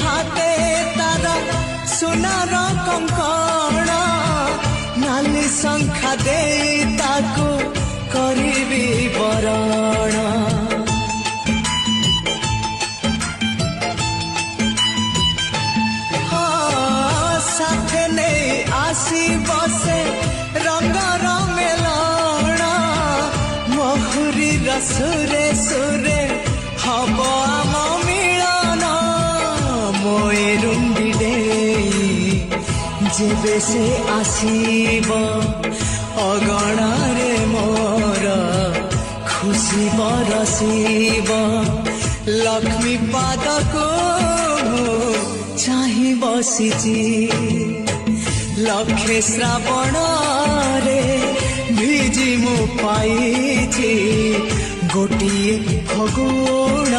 हाथे तारा सुनार कंकण नाली शंखा दे ताको करिबी बरण साथे नहीं आसी बसे रंगर मेलण महुरी सुरे सुरे हब आम मिलन मोरुंडी डे जेबे से आसीब अगणारे मोर खुशी बरसीब लक्ष्मी पाद को चाहि बसिची लक्षे श्रावण रे भिजी मु पाइची गोटिए फगुण